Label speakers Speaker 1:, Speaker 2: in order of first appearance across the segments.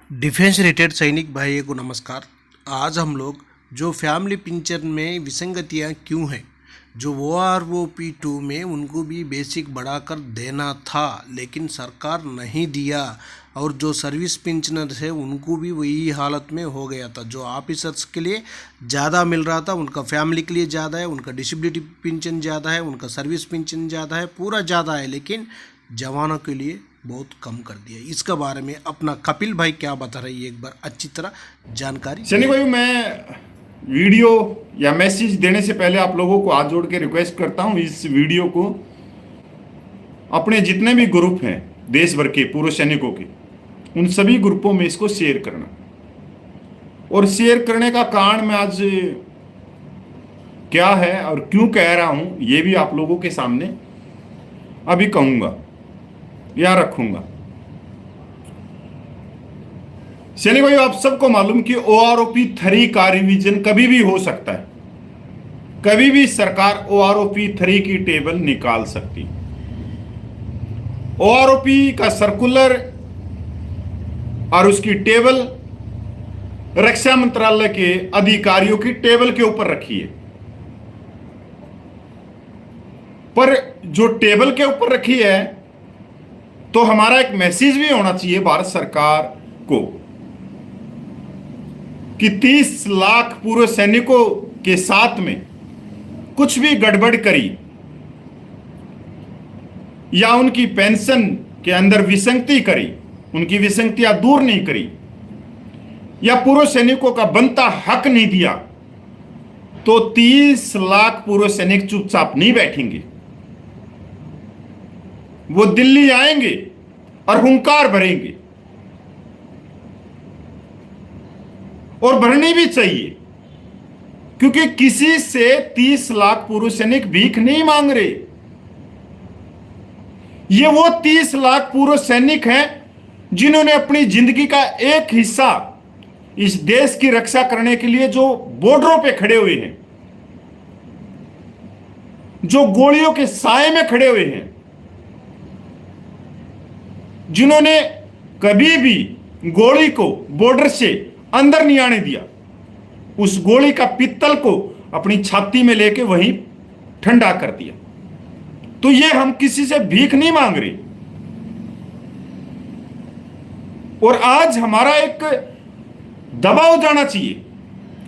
Speaker 1: Defence retired सैनिक भाइयों को नमस्कार। आज हम लोग जो फैमिली पेंशन में विसंगतियां क्यों हैं, जो OROP 2 में उनको भी बेसिक बढ़ाकर देना था लेकिन सरकार नहीं दिया, और जो सर्विस पेंशनर्स है उनको भी वही हालत में हो गया था। जो ऑफिसर्स के लिए ज़्यादा मिल रहा था उनका फैमिली के लिए ज़्यादा है, उनका डिसेबिलिटी पेंशन ज़्यादा है, उनका सर्विस पेंशन ज़्यादा है, पूरा ज़्यादा है, लेकिन जवानों के लिए बहुत कम कर दिया। इसका बारे में अपना कपिल भाई क्या बता रही है, एक बार अच्छी तरह जानकारी।
Speaker 2: सैनिक भाई, मैं वीडियो या मैसेज देने से पहले आप लोगों को हाथ जोड़ के रिक्वेस्ट करता हूं, इस वीडियो को अपने जितने भी ग्रुप हैं देश भर के पूर्व सैनिकों के, उन सभी ग्रुपों में इसको शेयर करना। और शेयर करने का कारण मैं आज क्या है और क्यों कह रहा हूं, ये भी आप लोगों के सामने अभी कहूंगा या रखूंगा। सैनिक भाई, आप सबको मालूम कि OROP 3 का रिवीजन कभी भी हो सकता है, कभी भी सरकार OROP 3 की टेबल निकाल सकती। OROP का सर्कुलर और उसकी टेबल रक्षा मंत्रालय के अधिकारियों की टेबल के ऊपर रखी है, पर जो टेबल के ऊपर रखी है तो हमारा एक मैसेज भी होना चाहिए भारत सरकार को कि 30 लाख पूर्व सैनिकों के साथ में कुछ भी गड़बड़ करी या उनकी पेंशन के अंदर विसंगति करी, उनकी विसंगतियां दूर नहीं करी या पूर्व सैनिकों का बनता हक नहीं दिया, तो 30 लाख पूर्व सैनिक चुपचाप नहीं बैठेंगे। वो दिल्ली आएंगे और हुंकार भरेंगे, और भरनी भी चाहिए, क्योंकि किसी से 30 लाख पूर्व सैनिक भीख नहीं मांग रहे। ये वो 30 लाख पूर्व सैनिक हैं जिन्होंने अपनी जिंदगी का एक हिस्सा इस देश की रक्षा करने के लिए जो बॉर्डरों पे खड़े हुए हैं, जो गोलियों के साए में खड़े हुए हैं, जिन्होंने कभी भी गोली को बॉर्डर से अंदर नहीं आने दिया, उस गोली का पित्तल को अपनी छाती में लेके वहीं ठंडा कर दिया। तो ये हम किसी से भीख नहीं मांग रहे। और आज हमारा एक दबाव जाना चाहिए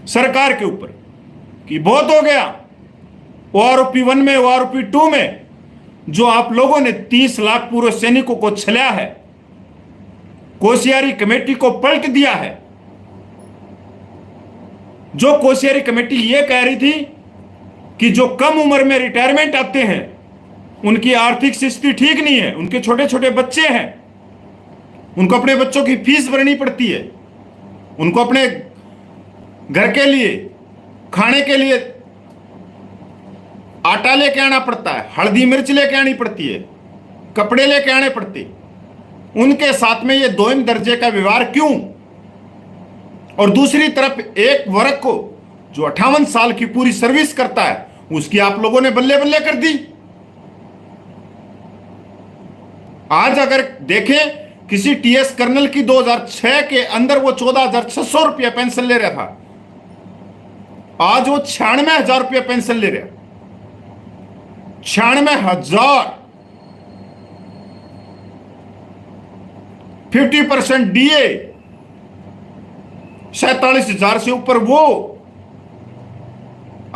Speaker 2: सरकार के ऊपर कि बहुत हो गया। OROP 1 में, OROP 2 में जो आप लोगों ने 30 लाख पूर्व सैनिकों को छलाया है, कोसियारी कमेटी को पलट दिया है। जो कोसियारी कमेटी यह कह रही थी कि जो कम उम्र में रिटायरमेंट आते हैं उनकी आर्थिक स्थिति ठीक नहीं है, उनके छोटे छोटे बच्चे हैं, उनको अपने बच्चों की फीस भरनी पड़ती है, उनको अपने घर के लिए, खाने के लिए आटा लेके आना पड़ता है, हल्दी मिर्च लेके आनी पड़ती है, कपड़े लेके आने पड़ते, उनके साथ में ये दोयम दर्जे का व्यवहार क्यों? और दूसरी तरफ एक वर्ग को जो 58 साल की पूरी सर्विस करता है उसकी आप लोगों ने बल्ले बल्ले कर दी। आज अगर देखें, किसी TS कर्नल की 2006 के अंदर वो 14,600 रुपया पेंशन ले रहा था, आज वो 96,000 रुपया पेंशन ले रहा। 96,000, 50% DA, 47,000 से ऊपर वो,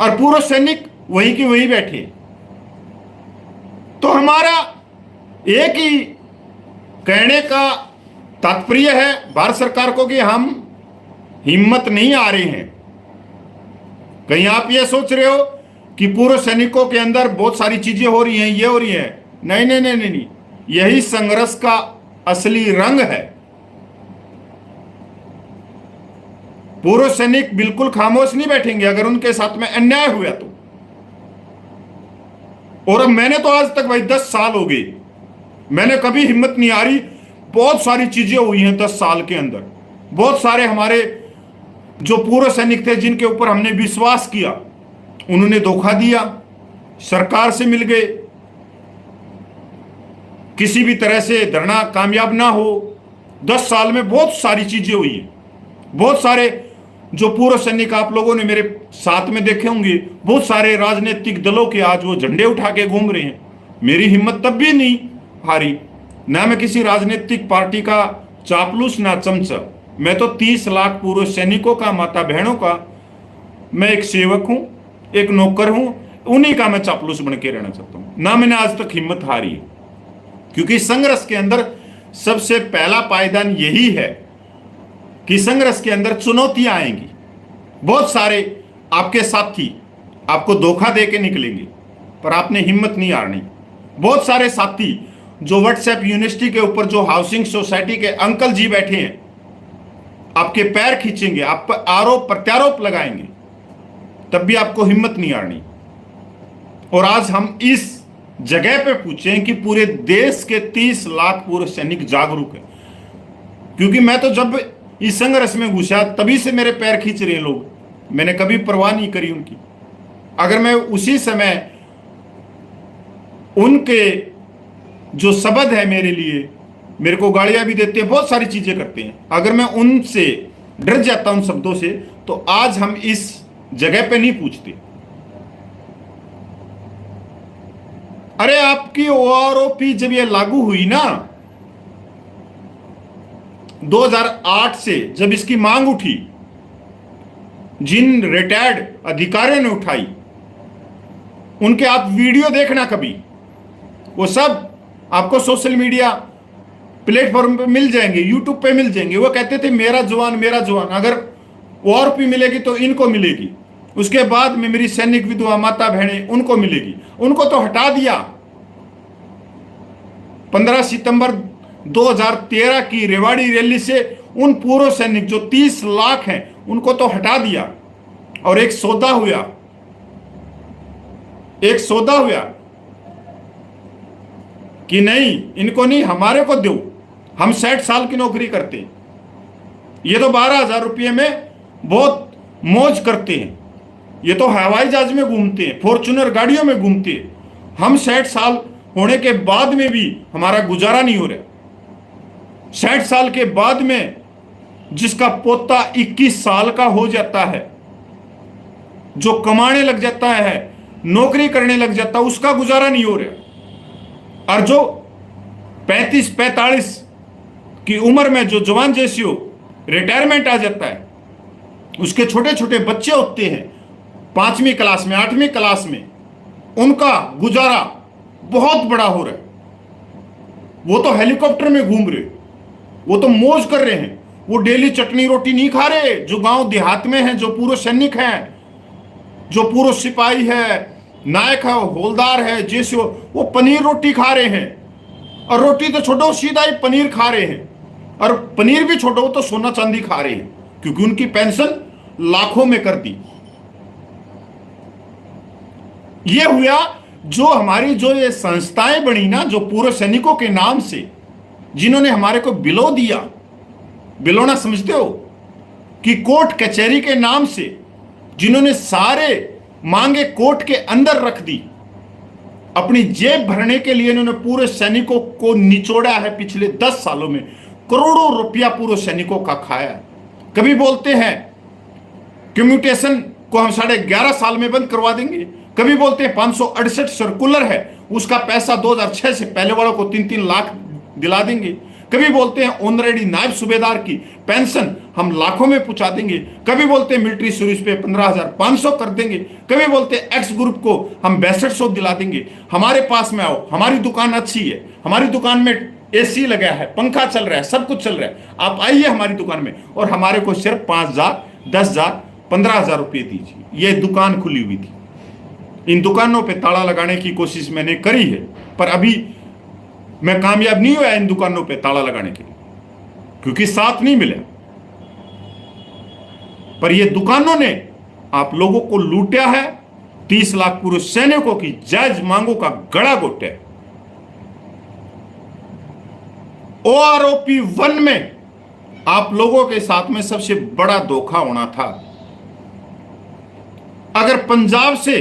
Speaker 2: और पूर्व सैनिक वहीं की वहीं बैठे। तो हमारा एक ही कहने का तात्पर्य है भारत सरकार को कि हम हिम्मत नहीं आ रहे हैं। कहीं आप ये सोच रहे हो कि पूर्व सैनिकों के अंदर बहुत सारी चीजें हो रही हैं, ये हो रही हैं। नहीं नहीं नहीं नहीं, यही संघर्ष का असली रंग है। पूर्व सैनिक बिल्कुल खामोश नहीं बैठेंगे अगर उनके साथ में अन्याय हुआ तो। और अब मैंने तो आज तक भाई 10 साल हो गए, मैंने कभी हिम्मत नहीं आ रही। बहुत सारी चीजें हुई हैं 10 साल के अंदर। बहुत सारे हमारे जो पूर्व सैनिक थे जिनके ऊपर हमने विश्वास किया, उन्होंने धोखा दिया, सरकार से मिल गए, किसी भी तरह से धरना कामयाब ना हो, 10 साल में बहुत सारी चीजें हुई है। बहुत सारे जो पूर्व सैनिक आप लोगों ने मेरे साथ में देखे होंगे, बहुत सारे राजनीतिक दलों के आज वो झंडे उठा के घूम रहे हैं। मेरी हिम्मत तब भी नहीं हारी, ना मैं किसी राजनीतिक पार्टी का चापलूस ना चमचा। मैं तो 30 लाख पूर्व सैनिकों का, माता बहनों का मैं एक सेवक हूं, एक नौकर हूं, उन्हीं का मैं चापलूस बन के रहना चाहता हूं। ना मैंने आज तक हिम्मत हारी है, क्योंकि संघर्ष के अंदर सबसे पहला पायदान यही है कि संघर्ष के अंदर चुनौतियां आएंगी। बहुत सारे आपके साथी आपको धोखा दे के निकलेंगे, पर आपने हिम्मत नहीं हारनी। बहुत सारे साथी जो व्हाट्सएप यूनिवर्सिटी के ऊपर जो हाउसिंग सोसाइटी के अंकल जी बैठे हैं, आपके पैर खींचेंगे, आप पर आरोप प्रत्यारोप लगाएंगे, तब भी आपको हिम्मत नहीं हारनी। और आज हम इस जगह पे पूछे कि पूरे देश के 30 लाख पूर्व सैनिक जागरूक हैं, क्योंकि मैं तो जब इस संघर्ष में घुसा तभी से मेरे पैर खींच रहे हैं लोग, मैंने कभी परवाह नहीं करी उनकी। अगर मैं उसी समय उनके जो शब्द है मेरे लिए, मेरे को गालियां भी देते हैं, बहुत सारी चीजें करते हैं, अगर मैं उनसे डर जाता उन शब्दों से, तो आज हम इस जगह पे नहीं पूछते। अरे आपकी ओआरओपी जब ये लागू हुई ना 2008 से, जब इसकी मांग उठी, जिन रिटायर्ड अधिकारियों ने उठाई, उनके आप वीडियो देखना कभी, वो सब आपको सोशल मीडिया प्लेटफॉर्म पे मिल जाएंगे, यूट्यूब पे मिल जाएंगे। वो कहते थे मेरा जवान मेरा जवान, अगर ओआरओपी मिलेगी तो इनको मिलेगी, उसके बाद में मेरी सैनिक विधवा माता बहनें उनको मिलेगी। उनको तो हटा दिया। 15 सितंबर 2013 की रेवाड़ी रैली से उन पूर्व सैनिक जो 30 लाख हैं उनको तो हटा दिया, और एक सौदा हुआ कि नहीं, इनको नहीं, हमारे को दो, हम 60 साल की नौकरी करते हैं। ये तो 12,000 रुपये में बहुत मौज करते हैं, ये तो हवाई जहाज में घूमते हैं, फॉर्च्यूनर गाड़ियों में घूमते हैं। हम 60 साल होने के बाद में भी हमारा गुजारा नहीं हो रहा। 60 साल के बाद में जिसका पोता 21 साल का हो जाता है, जो कमाने लग जाता है, नौकरी करने लग जाता है, उसका गुजारा नहीं हो रहा। और जो 35-45 की उम्र में जो जवान जैसी हो रिटायरमेंट आ जाता है, उसके छोटे छोटे बच्चे होते हैं 5वीं क्लास में 8वीं क्लास में, उनका गुजारा बहुत बड़ा हो रहा है। वो तो हेलीकॉप्टर में घूम रहे, वो तो मौज कर रहे हैं, वो डेली चटनी रोटी नहीं खा रहे। जो गांव देहात में हैं, जो पूर्व सैनिक हैं, जो पूर्व सिपाही है, नायक है, हवलदार है, जैसे वो पनीर रोटी खा रहे हैं। और रोटी तो छोड़ो, सीधा ही पनीर खा रहे हैं। और पनीर भी छोड़ो तो सोना चांदी खा रहे हैं, क्योंकि उनकी पेंशन लाखों में कर दी। ये हुआ जो हमारी जो ये संस्थाएं बनी ना, जो पूर्व सैनिकों के नाम से, जिन्होंने हमारे को बिलो दिया। बिलोना समझते हो कि कोर्ट कचहरी के नाम से जिन्होंने सारे मांगे कोर्ट के अंदर रख दी, अपनी जेब भरने के लिए इन्होंने पूरे सैनिकों को निचोड़ा है। पिछले 10 सालों में करोड़ों रुपया पूर्व सैनिकों का खाया। कभी बोलते हैं कम्यूटेशन को हम 11.5 साल में बंद करवा देंगे, कभी बोलते हैं 568 सर्कुलर है, उसका पैसा 2006 से पहले वालों को 3-3 लाख दिला देंगे, कभी बोलते हैं ऑनरेडी नायब सूबेदार की पेंशन हम लाखों में पहुंचा देंगे, कभी बोलते हैं मिलिट्री सर्विस पे 15,500 कर देंगे, कभी बोलते हैं एक्स ग्रुप को हम 6200 दिला देंगे। हमारे पास में आओ, हमारी दुकान अच्छी है, हमारी दुकान में एसी लगा है, पंखा चल रहा है, सब कुछ चल रहा है, आप आइए हमारी दुकान में, और हमारे को सिर्फ 5,000, 10,000, 15,000 रुपये दीजिए। ये दुकान खुली हुई थी। इन दुकानों पे ताला लगाने की कोशिश मैंने करी है, पर अभी मैं कामयाब नहीं हुआ इन दुकानों पे ताला लगाने के लिए, क्योंकि साथ नहीं मिले। पर ये दुकानों ने आप लोगों को लूटा है। 30 लाख पूर्व सैनिकों की जायज मांगों का गड़ा घोटा है। ओआरओपी 1 में आप लोगों के साथ में सबसे बड़ा धोखा होना था। अगर पंजाब से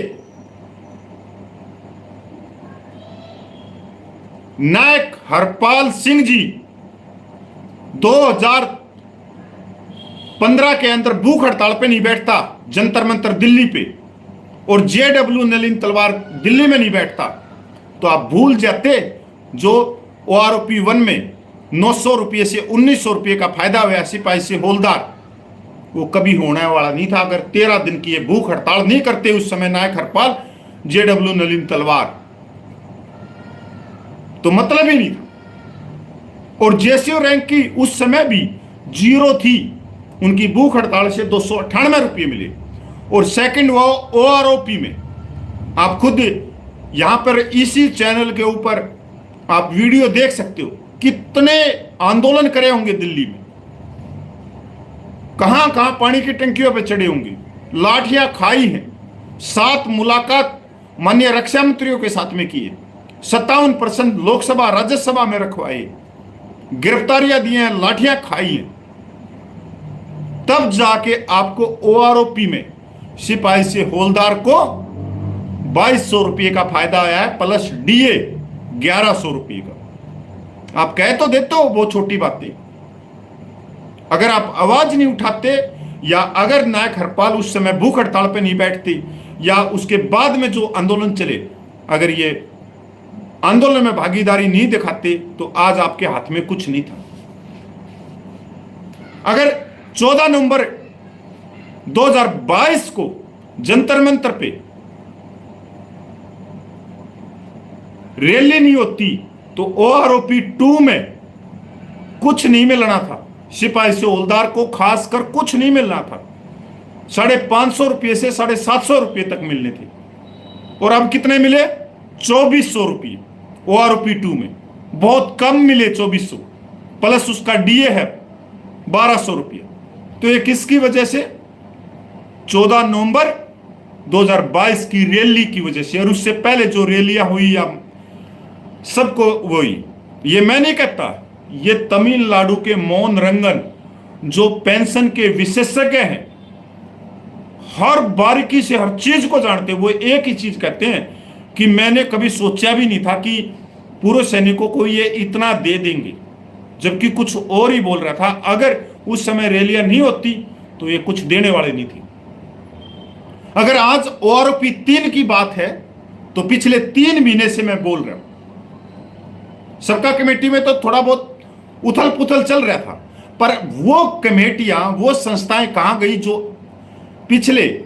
Speaker 2: नायक हरपाल सिंह जी 2015 के अंदर भूख हड़ताल पे नहीं बैठता जंतर मंतर दिल्ली पे, और जेडब्ल्यू नलिन तलवार दिल्ली में नहीं बैठता, तो आप भूल जाते जो OROP 1 में 900 रुपये से 1900 रुपये का फायदा हुआ सिपाही से हवलदार, वो कभी होने वाला नहीं था अगर 13 दिन की ये भूख हड़ताल नहीं करते उस समय नायक हरपाल, जेडब्ल्यू नलिन तलवार, तो मतलब ही नहीं था। और जेसीओ रैंक की उस समय भी 0 थी, उनकी भूख हड़ताल से 298 रुपये मिले। और सेकंड वो OROP में आप खुद यहां पर इसी चैनल के ऊपर आप वीडियो देख सकते हो, कितने आंदोलन करे होंगे दिल्ली में, कहां कहां पानी की टंकियों पे चढ़े होंगे, लाठियां खाई हैं, 7 मुलाकात माननीय रक्षा मंत्रियों के साथ में किए, 57% लोकसभा राज्यसभा में रखवाए, गिरफ्तारियां दी हैं, लाठियां खाई हैं, तब जाके आपको OROP में सिपाही से हवलदार को 2200 रुपये का फायदा आया है, प्लस DA 1100 रुपये का। आप कह तो देते हो वो छोटी बातें, अगर आप आवाज नहीं उठाते, या अगर नायक हरपाल उस समय भूख हड़ताल पे नहीं बैठती, या उसके बाद में जो आंदोलन चले, अगर ये आंदोलन में भागीदारी नहीं दिखाते, तो आज आपके हाथ में कुछ नहीं था। अगर 14 नवंबर 2022 को जंतर मंतर पे रैली नहीं होती, तो OROP 2 में कुछ नहीं मिलना था, सिपाही से हवलदार को खासकर कुछ नहीं मिलना था, 550 रुपये से 750 रुपये तक मिलने थे, और अब कितने मिले? 2400 रुपये OROP 2 में, बहुत कम मिले 2400, प्लस उसका DA है 1200 रुपये। तो ये किसकी वजह से? 14 नवंबर 2022 की रैली की वजह से, और उससे पहले जो रैलियां हुई या सबको वही, ये मैं नहीं कहता, ये तमिलनाडु के मोहन रंगन जो पेंशन के विशेषज्ञ हैं, हर बारीकी से हर चीज को जानते हैं, वो एक ही चीज कहते हैं कि मैंने कभी सोचा भी नहीं था कि पूर्व सैनिकों को ये इतना दे देंगे, जबकि कुछ और ही बोल रहा था। अगर उस समय रैलियां नहीं होती तो ये कुछ देने वाले नहीं थी। अगर आज OROP 3 की बात है, तो पिछले 3 महीने से मैं बोल रहा हूं, सबका कमेटी में तो थोड़ा बहुत उथल पुथल चल रहा था, पर वो कमेटियां, वो संस्थाएं कहां गई जो पिछले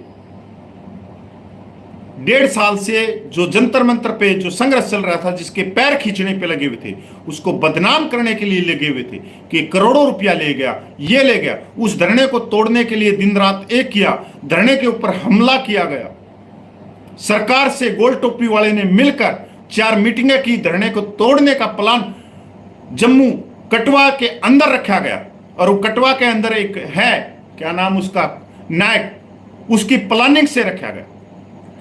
Speaker 2: 1.5 साल से जो जंतर मंतर पे जो संघर्ष चल रहा था, जिसके पैर खींचने पे लगे हुए थे, उसको बदनाम करने के लिए लगे हुए थे कि करोड़ों रुपया ले गया, ये ले गया, उस धरने को तोड़ने के लिए दिन रात एक किया, धरने के ऊपर हमला किया गया, सरकार से गोल टोपी वाले ने मिलकर 4 मीटिंगें की, धरने को तोड़ने का प्लान जम्मू कटवा के अंदर रखा गया, और वो कटवा के अंदर एक है, क्या नाम उसका, नायक, उसकी प्लानिंग से रखा गया।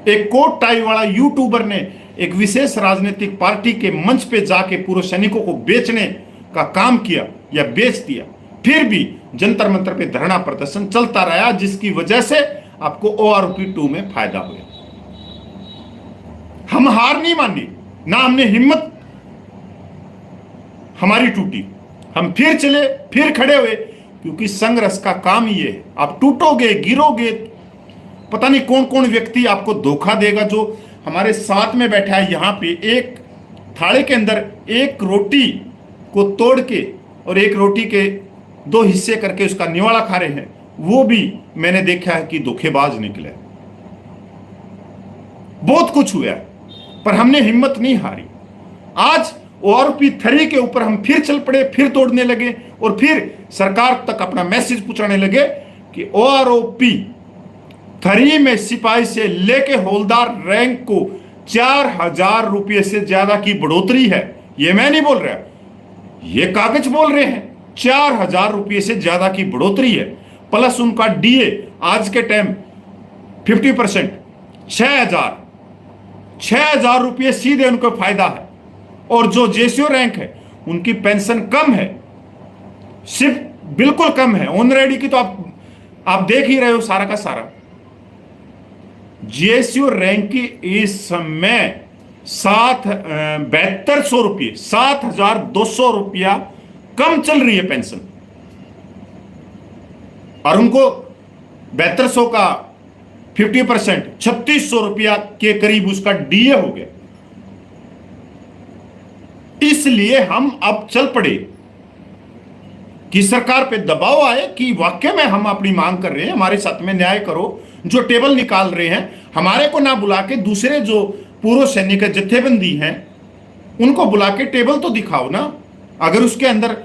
Speaker 2: एक कोट टाई वाला यूट्यूबर ने एक विशेष राजनीतिक पार्टी के मंच पे जाके पूर्व सैनिकों को बेचने का काम किया या बेच दिया, फिर भी जंतर मंतर पे धरना प्रदर्शन चलता रहा, जिसकी वजह से आपको OROP 2 में फायदा हुआ। हम हार नहीं मानी, ना हमने हिम्मत हमारी टूटी, हम फिर चले, फिर खड़े हुए, क्योंकि संघर्ष का काम ये है। आप टूटोगे, गिरोगे, पता नहीं कौन कौन व्यक्ति आपको धोखा देगा। जो हमारे साथ में बैठा है यहां पे, एक थाली के अंदर एक रोटी को तोड़ के और एक रोटी के 2 हिस्से करके उसका निवाला खा रहे हैं, वो भी मैंने देखा है कि धोखेबाज निकले। बहुत कुछ हुआ, पर हमने हिम्मत नहीं हारी। आज OROP 3 के ऊपर हम फिर चल पड़े, फिर तोड़ने लगे, और फिर सरकार तक अपना मैसेज पहुंचाने लगे कि OROP 3 में सिपाही से लेके हवलदार रैंक को 4000 रुपये से ज्यादा की बढ़ोतरी है। ये मैं नहीं बोल रहा, ये कागज बोल रहे हैं, 4000 रुपये से ज्यादा की बढ़ोतरी है, प्लस उनका DA आज के टाइम 50%, 6000 रुपये सीधे उनको फायदा है। और जो जेसीओ रैंक है उनकी पेंशन कम है, सिर्फ बिल्कुल कम है। ऑनरेडी की तो आप देख ही रहे हो सारा का सारा। जेसीओ रैंक की इस समय 7200 रुपये, 7200 रुपया कम चल रही है पेंशन। और उनको 7200 का 50%, 3600 रुपया के करीब उसका डीए हो गया। इसलिए हम अब चल पड़े कि सरकार पे दबाव आए कि वाकई में हम अपनी मांग कर रहे हैं, हमारे साथ में न्याय करो। जो टेबल निकाल रहे हैं हमारे को ना बुला के दूसरे जो पूर्व सैनिक जत्थेबंदी हैं उनको बुला के टेबल तो दिखाओ ना। अगर उसके अंदर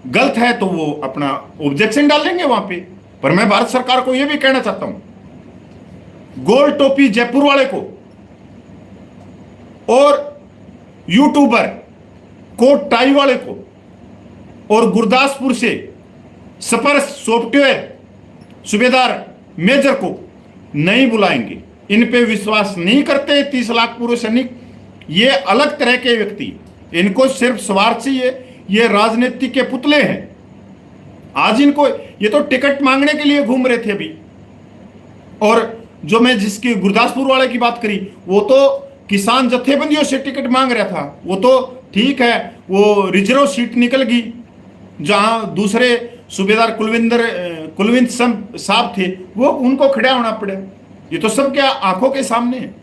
Speaker 2: गलत है तो वो अपना ऑब्जेक्शन डालेंगे वहां पे। पर मैं भारत सरकार को यह भी कहना चाहता हूं, गोल टोपी जयपुर वाले को और यूट्यूबर कोट टाई वाले को और गुरदासपुर से स्पर्श सॉफ्टवेयर सूबेदार मेजर को नहीं बुलाएंगे। इन पे विश्वास नहीं करते 30 लाख पूर्व सैनिक। ये अलग तरह के व्यक्ति, इनको सिर्फ स्वार्थ चाहिए। ये राजनीति के पुतले हैं। आज इनको, ये तो टिकट मांगने के लिए घूम रहे थे अभी। और जो मैं जिसकी गुरदासपुर वाले की बात करी, वो तो किसान जत्थेबंदियों से टिकट मांग रहा था। वो तो ठीक है, वो रिजर्व सीट निकल गई जहां दूसरे सूबेदार कुलविंद साहब थे, वो उनको खड़ा होना पड़ा। ये तो सब क्या आंखों के सामने है।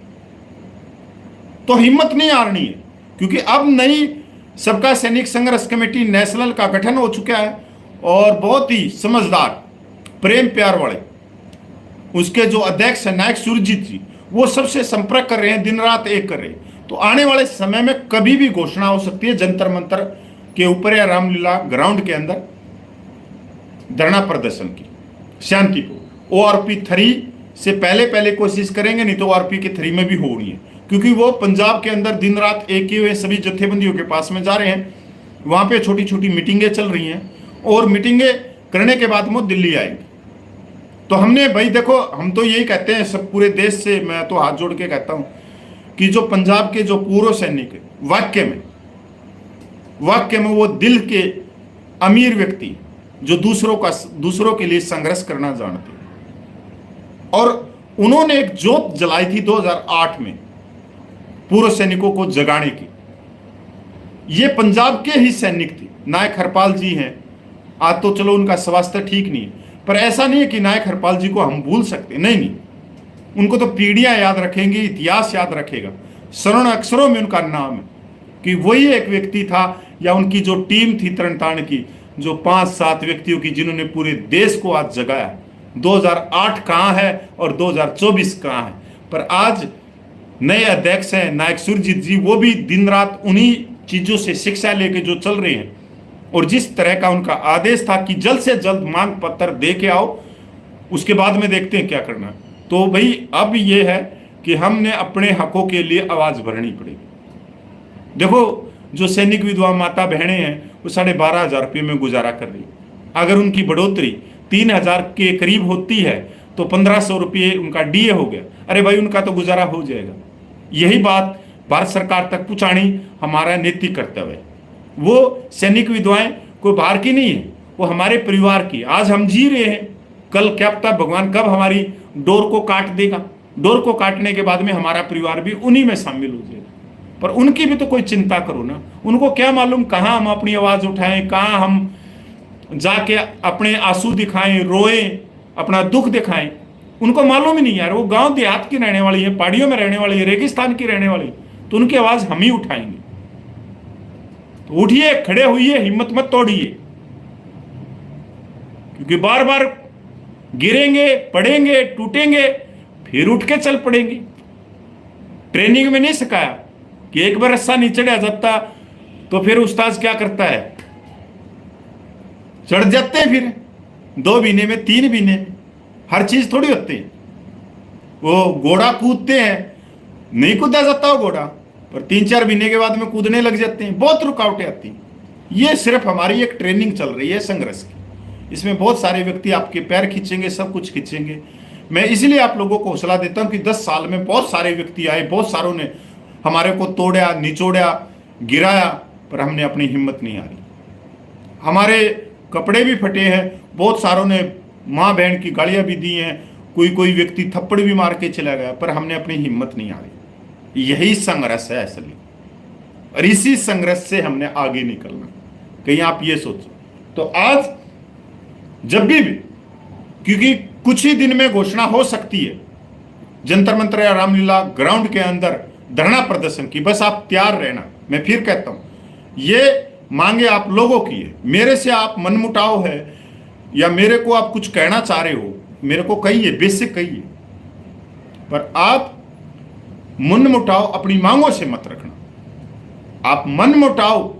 Speaker 2: तो हिम्मत नहीं हारनी है, क्योंकि अब नई सबका सैनिक संघर्ष कमेटी नेशनल का गठन हो चुका है और बहुत ही समझदार, प्रेम प्यार वाले उसके जो अध्यक्ष है नायक सुरजीत जी, वो सबसे संपर्क कर रहे हैं, दिन रात एक कर रहे हैं। तो आने वाले समय में कभी भी घोषणा हो सकती है जंतर मंतर के ऊपर या रामलीला ग्राउंड के अंदर धरना प्रदर्शन की, शांतिपूर्ण। ORP 3 से पहले कोशिश करेंगे, नहीं तो ORP के 3 में भी होनी है, क्योंकि वो पंजाब के अंदर दिन रात एक ही हुए सभी जत्थेबंदियों के पास में जा रहे हैं। वहां पे छोटी छोटी मीटिंगें चल रही हैं और मीटिंगें करने के बाद वो दिल्ली आएंगे। तो हमने भाई देखो, हम तो यही कहते हैं सब पूरे देश से, मैं तो हाथ जोड़ के कहता हूं कि जो पंजाब के जो पूर्व सैनिक वाक्य में वो दिल के अमीर व्यक्ति जो दूसरों के लिए संघर्ष करना जानते हैं। और उन्होंने एक जोत जलाई थी 2008 में पूर्व सैनिकों को जगाने की। ये पंजाब के ही सैनिक थे। नायक हरपाल जी हैं, आज तो चलो उनका स्वास्थ्य ठीक नहीं है, पर ऐसा नहीं है कि नायक हरपाल जी को हम भूल सकते, नहीं। उनको तो पीढ़ियां याद रखेंगी, इतिहास याद रखेगा। स्वर्ण अक्षरों में उनका नाम है कि वही एक व्यक्ति था, या उनकी जो टीम थी तरनतार्ण की, जो 5-7 व्यक्तियों की, जिन्होंने पूरे देश को आज जगाया। 2008 कहाँ है और 2024 कहाँ है। पर आज नए अध्यक्ष हैं नायक सुरजीत जी, वो भी दिन रात उन्हीं चीजों से शिक्षा लेके जो चल रहे हैं। और जिस तरह का उनका आदेश था कि जल्द से जल्द मांग पत्र दे के आओ, उसके बाद में देखते हैं क्या करना है। तो भाई अब ये है कि हमने अपने हकों के लिए आवाज भरनी पड़ेगी। देखो, जो सैनिक विधवा माता बहनें हैं वो 12,500 रुपये में गुजारा कर रही है। अगर उनकी बढ़ोतरी 3,000 के करीब होती है तो 1,500 रुपये उनका डीए हो गया। अरे भाई, उनका तो गुजारा हो जाएगा। यही बात भारत सरकार तक पहुंचानी हमारा नैतिक कर्तव्य है। वो सैनिक विधवाएं कोई बाहर की नहीं है, वो हमारे परिवार की। आज हम जी रहे हैं, कल क्या पता भगवान कब हमारी डोर को काट देगा। डोर को काटने के बाद में हमारा परिवार भी उन्हीं में शामिल हो जाएगा। पर उनकी भी तो कोई चिंता करो ना। उनको क्या मालूम कहाँ हम अपनी आवाज उठाएं, कहाँ हम जाके अपने आंसू दिखाएं, रोएं, अपना दुख दिखाएं। उनको मालूम ही नहीं यार। वो गांव देहात की रहने वाली है, पहाड़ियों में रहने वाली है, रेगिस्तान की रहने वाली है, तो उनकी आवाज हम ही उठाएंगे। तो उठिए, खड़े होइए, हिम्मत मत तोड़िए, क्योंकि बार बार गिरेंगे, पड़ेंगे, टूटेंगे, फिर उठ के चल पड़ेंगे। ट्रेनिंग में नहीं सिखाया कि एक बार रस्सा नहीं चढ़ा जाता तो फिर उस्ताद क्या करता है, चढ़ जाते हैं फिर 2 महीने में, 3 महीने में। हर चीज थोड़ी होती है। वो घोड़ा कूदते हैं, नहीं कूदा जाता वो घोड़ा, पर 3-4 महीने के बाद में कूदने लग जाते हैं। बहुत रुकावटें आती हैं। ये सिर्फ हमारी एक ट्रेनिंग चल रही है संघर्ष की। इसमें बहुत सारे व्यक्ति आपके पैर खींचेंगे, सब कुछ खींचेंगे। मैं इसलिए आप लोगों को हौसला देता हूं कि 10 साल में बहुत सारे व्यक्ति आए, बहुत सारों ने हमारे को तोड़ा, निचोड़ा, गिराया, पर हमने अपनी हिम्मत नहीं हारी। हमारे कपड़े भी फटे हैं, बहुत सारों ने माँ बहन की गालियां भी दी हैं, कोई व्यक्ति थप्पड़ भी मार के चला गया, पर हमने अपनी हिम्मत नहीं हारी। यही संघर्ष है असली, और इसी संघर्ष से हमने आगे निकलना। कहीं आप ये सोचो। तो आज जब भी क्योंकि कुछ ही दिन में घोषणा हो सकती है जंतर मंतर या रामलीला ग्राउंड के अंदर धरना प्रदर्शन की। बस आप तैयार रहना। मैं फिर कहता हूं, ये मांगे आप लोगों की है, मेरे से आप मनमुटाव है या मेरे को आप कुछ कहना चाह रहे हो, मेरे को कहिए, बेसिक कहिए, पर आप मनमुटाव अपनी मांगों से मत रखना। आप मनमुटाव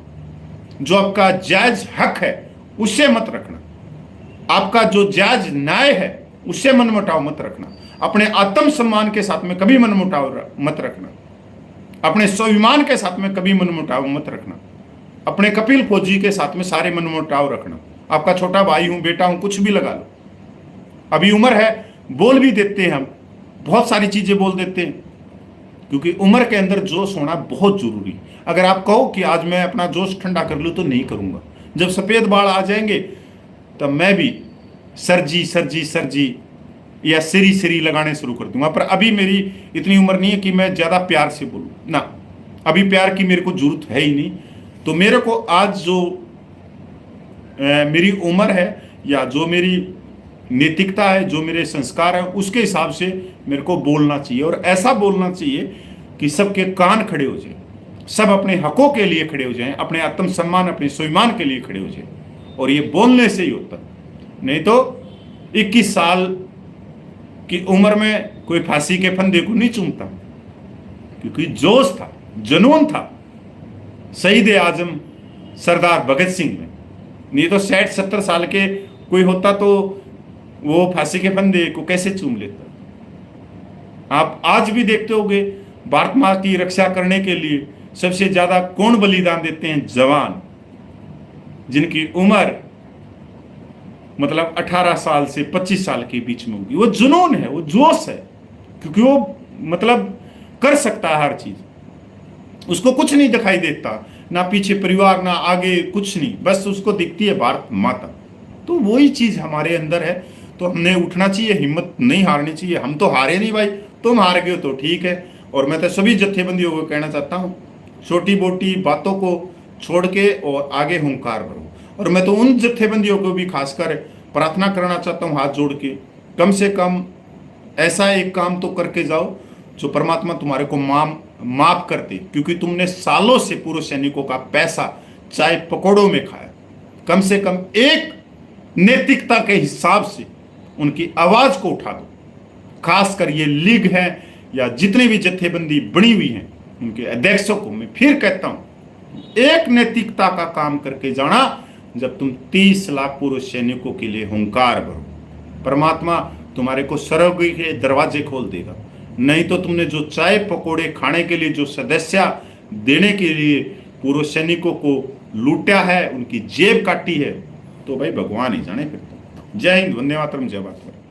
Speaker 2: जो आपका जायज हक है उससे मत रखना। आपका जो जायज न्याय है उससे मनमुटाव मत रखना। अपने आत्मसम्मान के साथ में कभी मनमुटाव मत रखना। अपने स्वाभिमान के साथ में कभी मनमुटाव मत रखना। अपने कपिल फौजी के साथ में सारे मनमुटाव रखना। आपका छोटा भाई हूं, बेटा हूं, कुछ भी लगा लो। अभी उम्र है, बोल भी देते हैं, हम बहुत सारी चीजें बोल देते हैं, क्योंकि उम्र के अंदर जोश होना बहुत जरूरी। अगर आप कहो कि आज मैं अपना जोश ठंडा कर लूं तो नहीं करूंगा। जब सफेद बाल आ जाएंगे तब मैं भी सरजी सरजी सरजी या सिरी सिरी लगाने शुरू कर दूंगा। पर अभी मेरी इतनी उम्र नहीं है कि मैं ज्यादा प्यार से बोलूं ना। अभी प्यार की मेरे को जरूरत है ही नहीं। तो मेरे को आज जो मेरी उम्र है या जो मेरी नैतिकता है, जो मेरे संस्कार है, उसके हिसाब से मेरे को बोलना चाहिए। और ऐसा बोलना चाहिए कि सबके कान खड़े हो जाए, सब अपने हकों के लिए खड़े हो जाएं, अपने आत्मसम्मान, अपने स्वाभिमान के लिए खड़े हो जाएं। और ये बोलने से ही होता, नहीं तो 21 साल की उम्र में कोई फांसी के फंदे को नहीं चूमता, क्योंकि जोश था, जुनून था शहीद आजम सरदार भगत सिंह में। नहीं तो 60-70 साल के कोई होता तो वो फांसी के फंदे को कैसे चूम लेता। आप आज भी देखते होंगे भारत मां की रक्षा करने के लिए सबसे ज्यादा कौन बलिदान देते हैं? जवान, जिनकी उम्र मतलब 18 साल से 25 साल के बीच में होगी। वो जुनून है, वो जोश है, क्योंकि वो मतलब कर सकता है हर चीज। उसको कुछ नहीं दिखाई देता, ना पीछे परिवार, ना आगे कुछ नहीं, बस उसको दिखती है भारत माता। तो वही चीज हमारे अंदर है। तो हमने उठना चाहिए, हिम्मत नहीं हारनी चाहिए। हम तो हारे नहीं भाई, तुम हार गए तो ठीक है। और मैं तो सभी जत्थेबंदियों को कहना चाहता हूँ, छोटी मोटी बातों को छोड़ के और आगे हुंकार भरो। और मैं तो उन जत्थेबंदियों को भी खासकर प्रार्थना करना चाहता हूँ, हाथ जोड़ के, कम से कम ऐसा एक काम तो करके जाओ जो परमात्मा तुम्हारे को माफ कर दे, क्योंकि तुमने सालों से पूर्व सैनिकों का पैसा चाय पकौड़ों में खाया। कम से कम एक नैतिकता के हिसाब से उनकी आवाज को उठा दो। खासकर ये लीग है या जितने भी जत्थेबंदी बनी हुई हैं, उनके अध्यक्षों को मैं फिर कहता हूं, एक नैतिकता का काम करके जाना। जब तुम 30 लाख पूर्व सैनिकों के लिए हुंकार भरो, परमात्मा तुम्हारे को स्वर्ग के दरवाजे खोल देगा। नहीं तो तुमने जो चाय पकोड़े खाने के लिए, जो सदस्य देने के लिए पूर्व सैनिकों को लूटा है, उनकी जेब काटी है, तो भाई भगवान ही जाने। फिर तो जय हिंद, वंदे मातरम, जय भारत।